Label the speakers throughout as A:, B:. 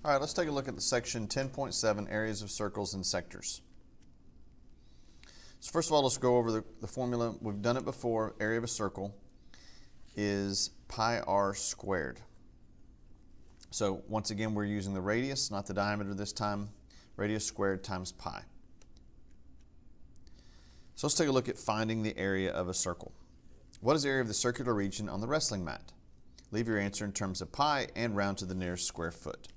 A: All right, let's take a look at the section 10.7, areas of circles and sectors. So first of all, let's go over the formula. We've done it before. Area of a circle is pi r squared. So once again, we're using the radius, not the diameter this time. Radius squared times pi. So let's take a look at finding the area of a circle. What is the area of the circular region on the wrestling mat? Leave your answer in terms of pi and round to the nearest square foot.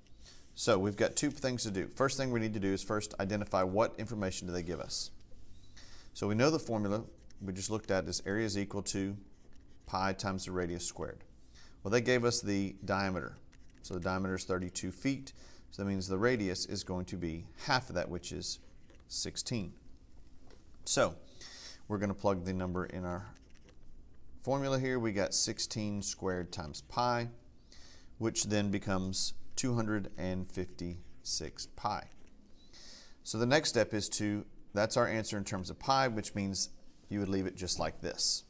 A: So we've got two things to do. First thing we need to do is first identify what information do they give us. So we know the formula we just looked at is area is equal to pi times the radius squared. Well, they gave us the diameter. So the diameter is 32 feet. So that means the radius is going to be half of that, which is 16. So we're going to plug the number in our formula here. We got 16 squared times pi, which then becomes 256 pi. So the next step is that's our answer in terms of pi, which means you would leave it just like this.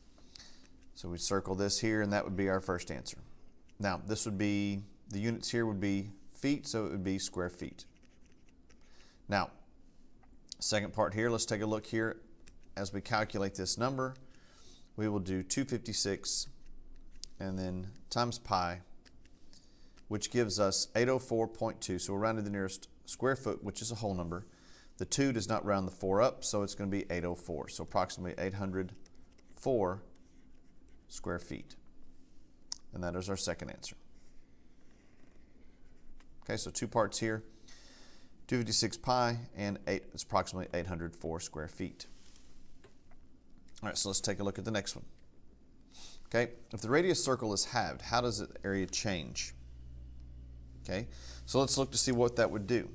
A: So we circle this here, and that would be our first answer. Now, this would be, the units here would be feet, so it would be square feet. Now, second part here, let's take a look here. As we calculate this number, we will do 256 and then times pi, which gives us 804.2. So we're rounding the nearest square foot, which is a whole number. The 2 does not round the 4 up, so it's going to be 804. So approximately 804 square feet. And that is our second answer. Okay, so two parts here. 256 pi and it's approximately 804 square feet. All right, so let's take a look at the next one. Okay, if the radius circle is halved, how does the area change? Okay, so let's look to see what that would do.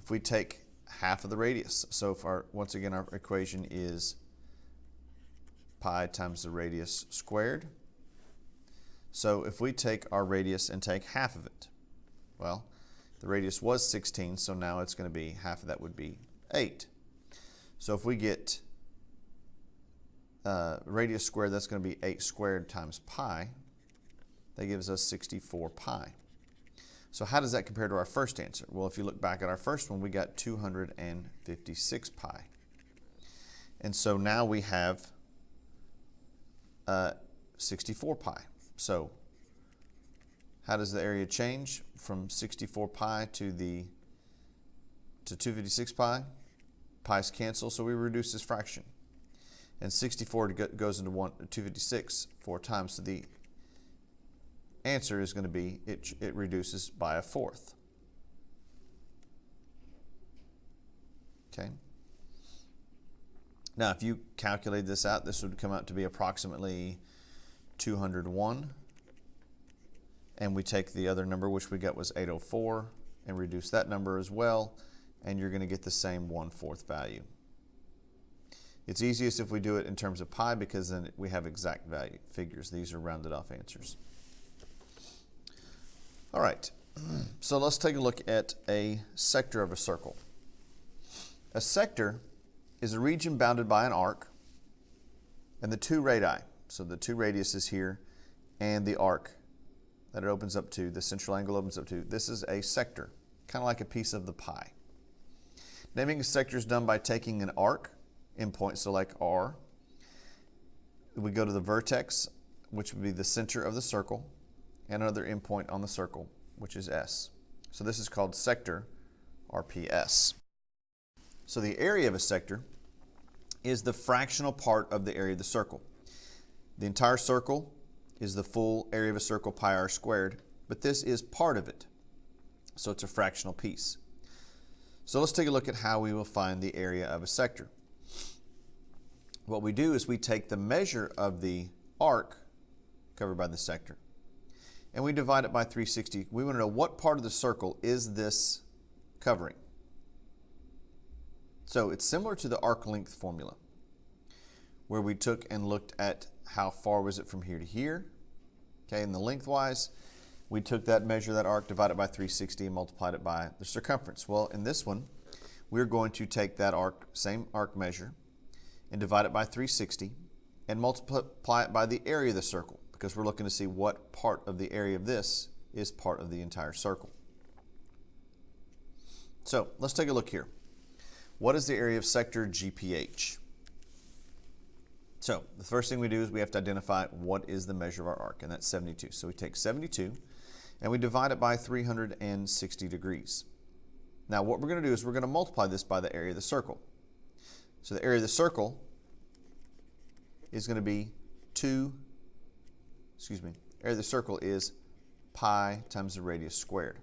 A: If we take half of the radius, so if once again our equation is pi times the radius squared. So if we take our radius and take half of it, well, the radius was 16, so now it's going to be, half of that would be 8. So if we get radius squared, that's going to be 8 squared times pi. That gives us 64 pi. So how does that compare to our first answer? Well, if you look back at our first one, we got 256 pi. And so now we have 64 pi. So how does the area change from 64 pi to 256 pi? Pi's cancel, so we reduce this fraction. And 64 goes into 256 4 times, so the answer is going to be, it reduces by a fourth. Okay. Now, if you calculate this out, this would come out to be approximately 201. And we take the other number, which we got was 804, and reduce that number as well, and you're going to get the same 1/4 value. It's easiest if we do it in terms of pi because then we have exact value figures. These are rounded off answers. All right, so let's take a look at a sector of a circle. A sector is a region bounded by an arc and the two radii. So the two radiuses here and the arc that it opens up to, the central angle opens up to. This is a sector, kind of like a piece of the pie. Naming a sector is done by taking an arc, endpoint, so like R. We go to the vertex, which would be the center of the circle, and another endpoint on the circle, which is S. So this is called sector, RPS. So the area of a sector is the fractional part of the area of the circle. The entire circle is the full area of a circle, pi r squared, but this is part of it. So it's a fractional piece. So let's take a look at how we will find the area of a sector. What we do is we take the measure of the arc covered by the sector, and we divide it by 360. We want to know what part of the circle is this covering. So it's similar to the arc length formula, where we took and looked at how far was it from here to here. Okay, and the lengthwise, we took that measure, that arc, divided by 360 and multiplied it by the circumference. Well, in this one, we're going to take that arc, same arc measure, and divide it by 360 and multiply it by the area of the circle, because we're looking to see what part of the area of this is part of the entire circle. So let's take a look here. What is the area of sector GPH? So the first thing we do is we have to identify what is the measure of our arc, and that's 72. So we take 72 and we divide it by 360 degrees. Now what we're going to do is we're going to multiply this by the area of the circle. So the area of the circle is going to be area of the circle is pi times the radius squared.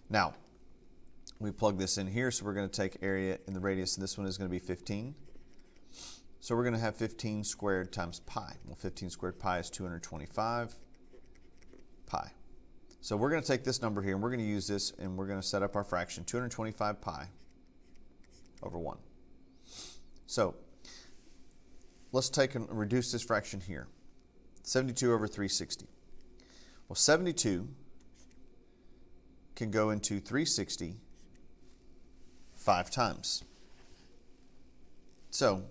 A: Now, we plug this in here, so we're going to take area in the radius, and this one is going to be 15. So we're going to have 15 squared times pi. Well, 15 squared pi is 225 pi. So we're going to take this number here, and we're going to use this, and we're going to set up our fraction, 225 pi over 1. So let's take and reduce this fraction here. 72 over 360. Well, 72 can go into 360 5 times. So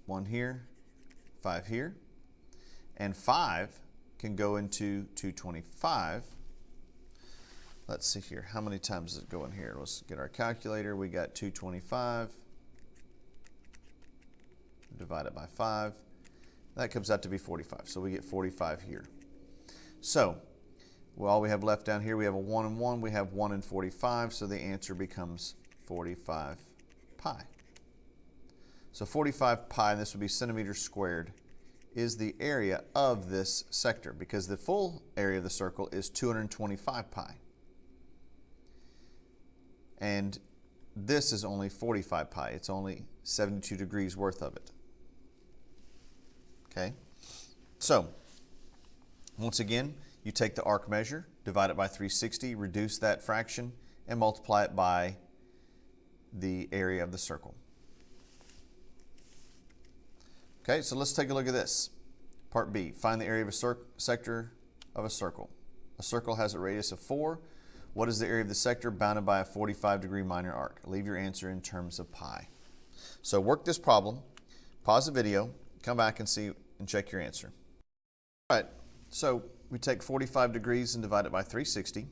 A: 1 here, 5 here, and 5 can go into 225. Let's see here, how many times does it go in here? Let's get our calculator. We got 225 divided by 5. That comes out to be 45, so we get 45 here. So, well, all we have left down here, we have a 1 and 1, we have 1 and 45, so the answer becomes 45 pi. So 45 pi, and this would be centimeters squared, is the area of this sector, because the full area of the circle is 225 pi. And this is only 45 pi. It's only 72 degrees worth of it. Okay, so once again, you take the arc measure, divide it by 360, reduce that fraction, and multiply it by the area of the circle. Okay, so let's take a look at this. Part B, find the area of a sector of a circle. A circle has a radius of 4. What is the area of the sector bounded by a 45-degree minor arc? Leave your answer in terms of pi. So work this problem, pause the video, come back and see and check your answer. All right, so we take 45 degrees and divide it by 360.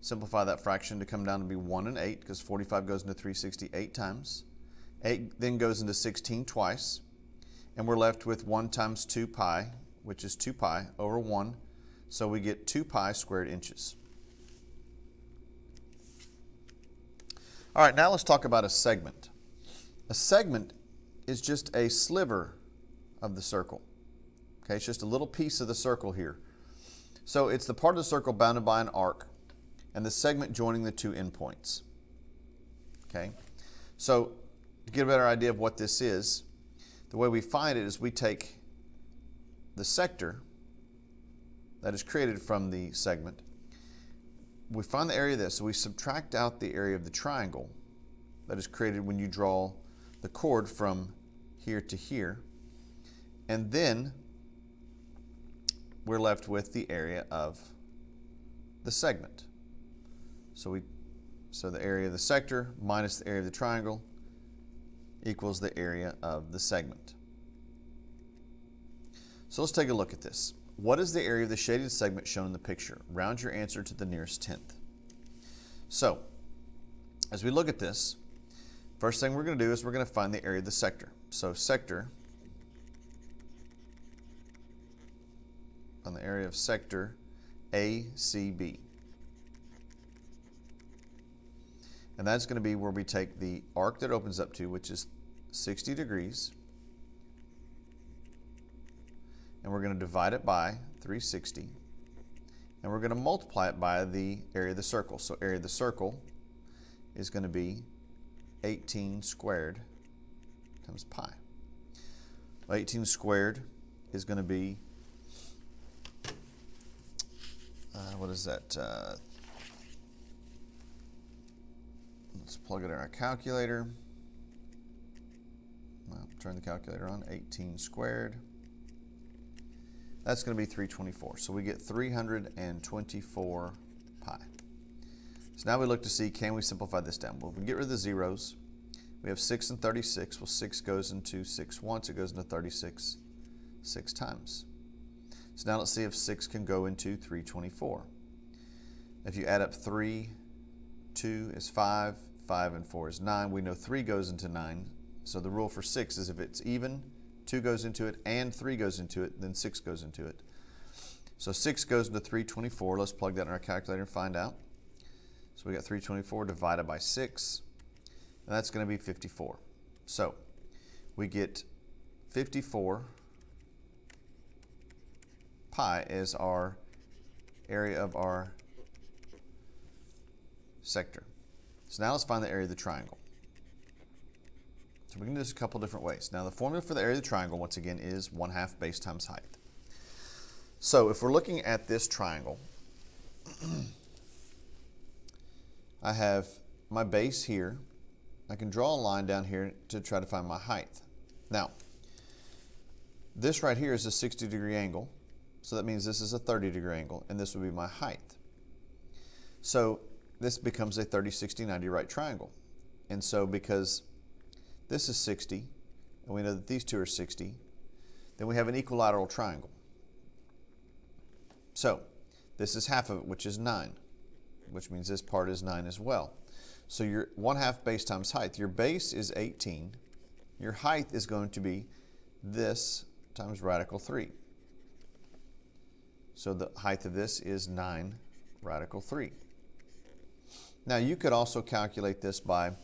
A: Simplify that fraction to come down to be 1 and 8, because 45 goes into 360 8 times. 8 then goes into 16 twice. And we're left with 1 times 2 pi, which is 2 pi over 1. So we get 2 pi squared inches. All right, now let's talk about a segment. A segment is just a sliver of the circle. Okay, it's just a little piece of the circle here. So it's the part of the circle bounded by an arc and the segment joining the two endpoints. Okay, so to get a better idea of what this is, the way we find it is we take the sector that is created from the segment. We find the area of this, so we subtract out the area of the triangle that is created when you draw the chord from here to here, and then we're left with the area of the segment. So the area of the sector minus the area of the triangle equals the area of the segment. So let's take a look at this. What is the area of the shaded segment shown in the picture? Round your answer to the nearest tenth. So, as we look at this, first thing we're going to do is we're going to find the area of the sector. So sector, on the area of sector ACB. And that's going to be where we take the arc that opens up to, which is 60 degrees, and we're going to divide it by 360, and we're going to multiply it by the area of the circle. So area of the circle is going to be 18 squared times pi. 18 squared is going to be, what is that? Let's plug it in our calculator. Well, turn the calculator on. 18 squared. That's going to be 324. So we get 324 pi. So now we look to see, can we simplify this down? Well, if we get rid of the zeros, we have 6 and 36. Well, 6 goes into 6 once. It goes into 36 6 times. So now let's see if 6 can go into 324. If you add up 3 2 is 5, 5 and 4 is 9. We know 3 goes into 9. So the rule for 6 is if it's even, 2 goes into it, and 3 goes into it, then 6 goes into it. So 6 goes into 324. Let's plug that in our calculator and find out. So we got 324 divided by 6, and that's going to be 54. So we get 54 pi as our area of our sector. So now let's find the area of the triangle. So we can do this a couple different ways. Now the formula for the area of the triangle, once again, is 1/2 base times height. So if we're looking at this triangle, I have my base here. I can draw a line down here to try to find my height. Now, this right here is a 60-degree angle, so that means this is a 30-degree angle, and this would be my height. So this becomes a 30, 60, 90 right triangle. And so because this is 60, and we know that these two are 60, then we have an equilateral triangle. So this is half of it, which is 9, which means this part is 9 as well. So your 1/2 base times height. Your base is 18. Your height is going to be this times radical 3. So the height of this is 9 radical 3. Now you could also calculate this by,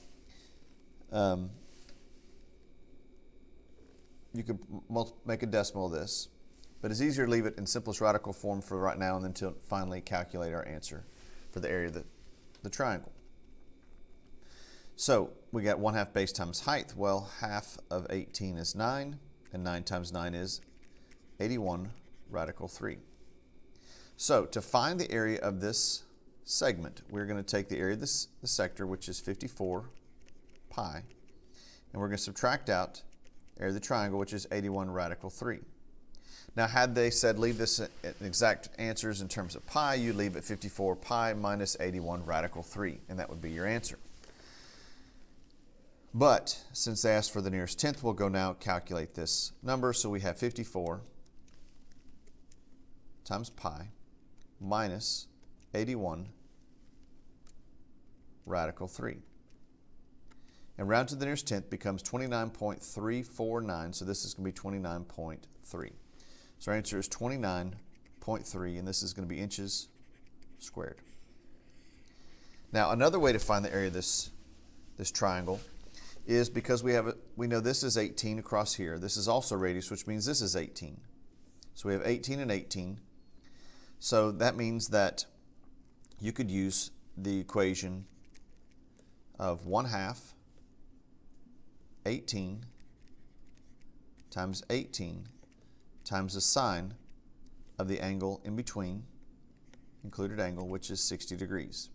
A: you could make a decimal of this, but it's easier to leave it in simplest radical form for right now and then to finally calculate our answer for the area of the triangle. So we got 1/2 base times height. Well, half of 18 is 9, and 9 times 9 is 81 radical 3. So to find the area of this segment, we're going to take the area of the sector, which is 54 pi, and we're going to subtract out area of the triangle, which is 81 radical 3. Now, had they said leave this at exact answers in terms of pi, you leave it 54 pi minus 81 radical 3, and that would be your answer. But since they asked for the nearest tenth, we'll go now calculate this number. So we have 54 times pi minus 81 radical 3. And round to the nearest tenth becomes 29.349, so this is going to be 29.3. So our answer is 29.3, and this is going to be inches squared. Now another way to find the area of this triangle is because we know this is 18 across here. This is also radius, which means this is 18. So we have 18 and 18. So that means that you could use the equation of 1/2 18 times 18 times the sine of the angle in between, included angle, which is 60 degrees.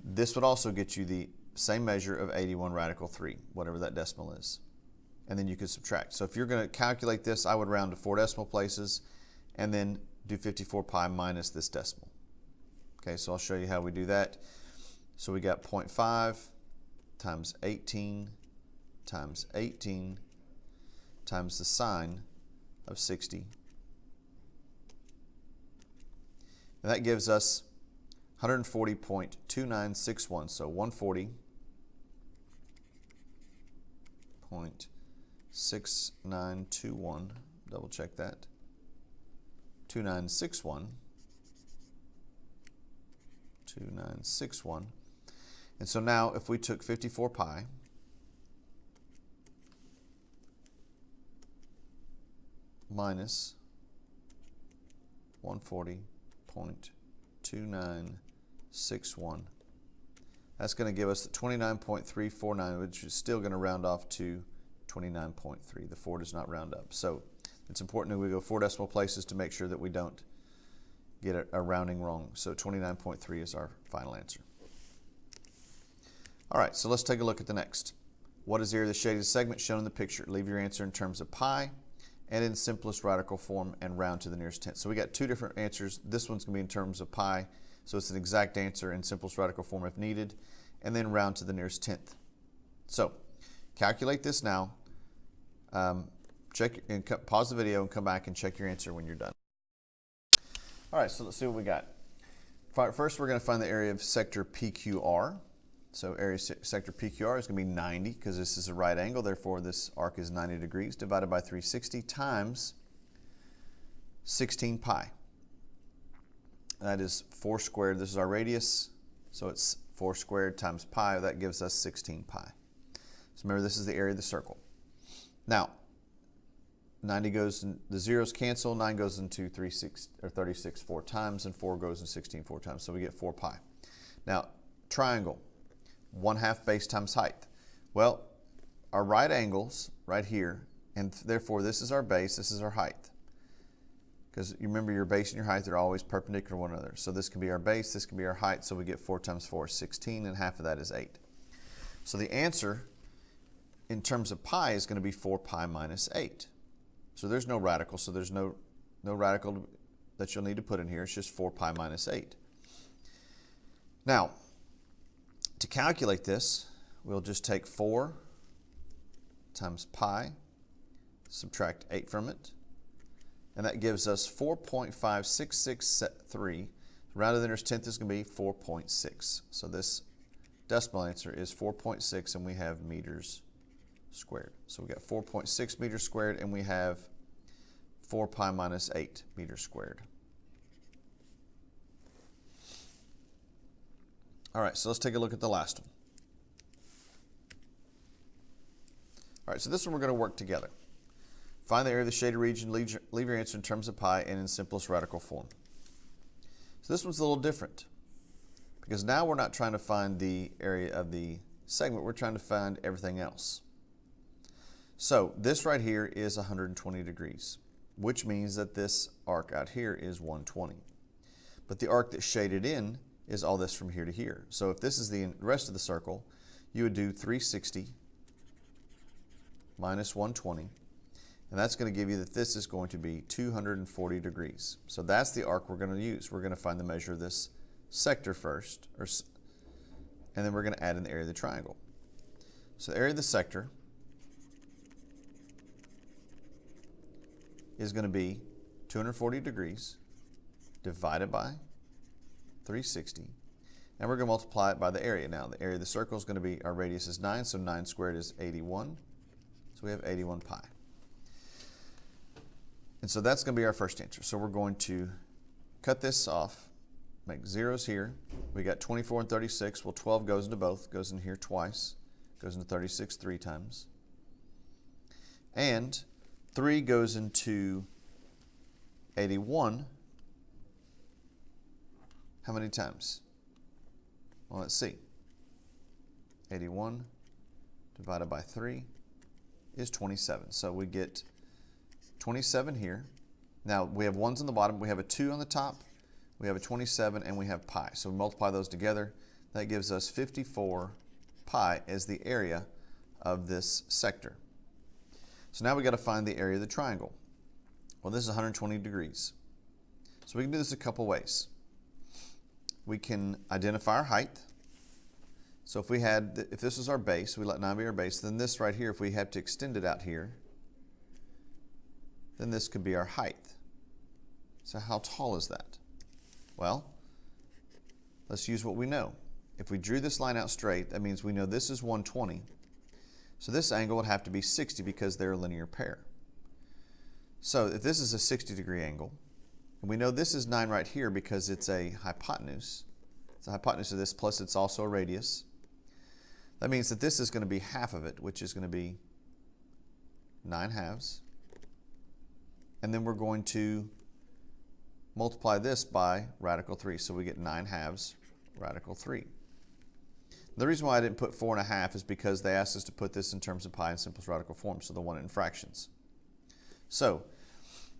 A: This would also get you the same measure of 81 radical 3, whatever that decimal is. And then you could subtract. So if you're going to calculate this, I would round to 4 decimal places and then do 54 pi minus this decimal. Okay, so I'll show you how we do that. So we got 0.5 times 18 times 18 times the sine of 60. And that gives us 140.2961, so 140.6921, double check that, 2961. And so now if we took 54 pi minus 140.2961, that's going to give us 29.349, which is still going to round off to 29.3. The 4 does not round up. So it's important that we go 4 decimal places to make sure that we don't get a rounding wrong. So 29.3 is our final answer. All right, so let's take a look at the next. What is the area of the shaded segment shown in the picture? Leave your answer in terms of pi and in simplest radical form and round to the nearest tenth. So we got 2 different answers. This one's going to be in terms of pi, so it's an exact answer in simplest radical form if needed, and then round to the nearest tenth. So calculate this now. Check and pause the video and come back and check your answer when you're done. All right, so let's see what we got. First, we're going to find the area of sector PQR. So area sector PQR is going to be 90 because this is a right angle. Therefore, this arc is 90 degrees divided by 360 times 16 pi. That is 4 squared. This is our radius. So it's 4 squared times pi. That gives us 16 pi. So remember, this is the area of the circle. Now, 90 goes, the zeros cancel, 9 goes into 36 4 times, and 4 goes in 16 4 times, so we get 4 pi. Now, triangle, 1/2 base times height. Well, our right angles right here, and therefore this is our base, this is our height. Because you remember your base and your height are always perpendicular to one another. So this can be our base, this can be our height, so we get 4 times 4 is 16, and half of that is 8. So the answer in terms of pi is going to be 4 pi minus 8. So there's no radical, so there's no radical that you'll need to put in here. It's just 4 pi minus 8. Now, to calculate this, we'll just take 4 times pi, subtract 8 from it, and that gives us 4.5663. Rounded to the nearest tenth is going to be 4.6. So this decimal answer is 4.6, and we have meters squared. So we got 4.6 meters squared, and we have 4 pi minus 8 meters squared. All right, so let's take a look at the last one. All right, so this one we're going to work together. Find the area of the shaded region, leave your answer in terms of pi and in simplest radical form. So this one's a little different because now we're not trying to find the area of the segment, we're trying to find everything else. So this right here is 120 degrees, which means that this arc out here is 120. But the arc that's shaded in is all this from here to here. So if this is the rest of the circle, you would do 360 minus 120, and that's going to give you that this is going to be 240 degrees. So that's the arc we're going to use. We're going to find the measure of this sector first, and then we're going to add in the area of the triangle. So the area of the sector is going to be 240 degrees divided by 360, and we're going to multiply it by the area. Now the area of the circle is going to be, our radius is 9, so 9 squared is 81, so we have 81 pi. And so that's going to be our first answer. So we're going to cut this off, make zeros here. We got 24 and 36. Well, 12 goes into both, goes in here twice, goes into 36 3 times. And 3 goes into 81. How many times? Well, let's see. 81 divided by 3 is 27. So we get 27 here. Now we have 1s on the bottom, we have a 2 on the top, we have a 27, and we have pi. So we multiply those together. That gives us 54 pi as the area of this sector. So now we got to find the area of the triangle. Well, this is 120 degrees. So we can do this a couple ways. We can identify our height. So if this was our base, we let 9 be our base, then this right here, if we had to extend it out here, then this could be our height. So how tall is that? Well, let's use what we know. If we drew this line out straight, that means we know this is 120. So this angle would have to be 60 because they're a linear pair. So if this is a 60-degree angle, and we know this is 9 right here because it's a hypotenuse. It's the hypotenuse of this, plus it's also a radius. That means that this is going to be half of it, which is going to be 9/2. And then we're going to multiply this by radical 3. So we get 9/2 radical 3. The reason why I didn't put 4.5 is because they asked us to put this in terms of pi in simplest radical form, so they want it in fractions. So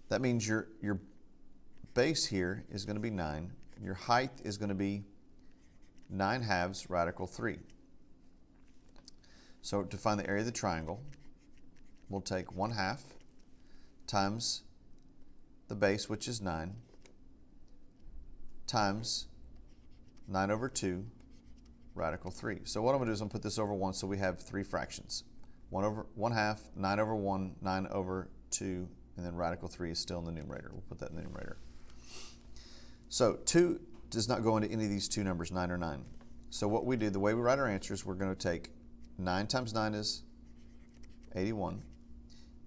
A: that means your base here is going to be 9. Your height is going to be 9/2 radical 3. So to find the area of the triangle, we'll take 1/2 times the base, which is 9, times 9/2 radical 3. So what I'm going to do is I'm going to put this over 1 so we have 3 fractions. 1/2, 9/1, 9/2, and then radical 3 is still in the numerator. We'll put that in the numerator. So 2 does not go into any of these two numbers, 9 or 9. So what we do, the way we write our answers, we're going to take 9 times 9 is 81.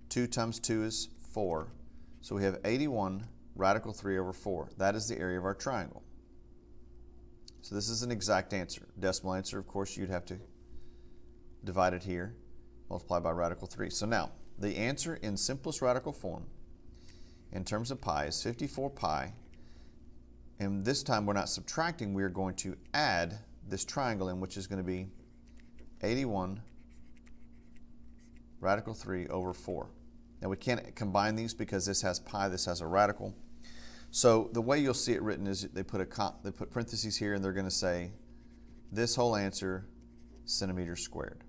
A: 2 times 2 is 4. So we have 81 radical 3 over 4. That is the area of our triangle. So this is an exact answer. Decimal answer, of course, you'd have to divide it here, multiply by radical 3. So now, the answer in simplest radical form, in terms of pi, is 54 pi. And this time we're not subtracting, we are going to add this triangle in, which is going to be 81 radical 3 over 4. Now we can't combine these because this has pi, this has a radical. So the way you'll see it written is they put parentheses here, and they're going to say this whole answer centimeters squared.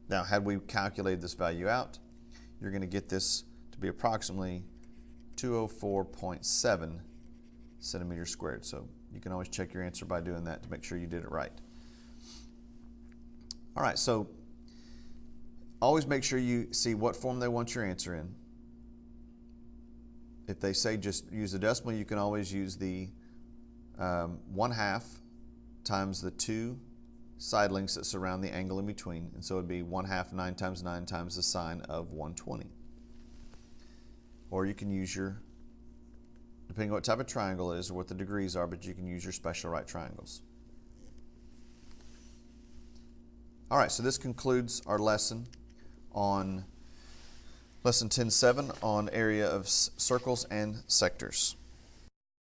A: Now, had we calculated this value out, you're going to get this to be approximately 204.7 centimeters squared. So you can always check your answer by doing that to make sure you did it right. All right, so always make sure you see what form they want your answer in. If they say just use the decimal, you can always use the 1/2 times the 2 side lengths that surround the angle in between. And so it would be 1/2 9 times 9 times the sine of 120. Or you can use your, depending on what type of triangle it is or what the degrees are, but you can use your special right triangles. All right, so this concludes our lesson on Lesson 10.7 on area of circles and sectors.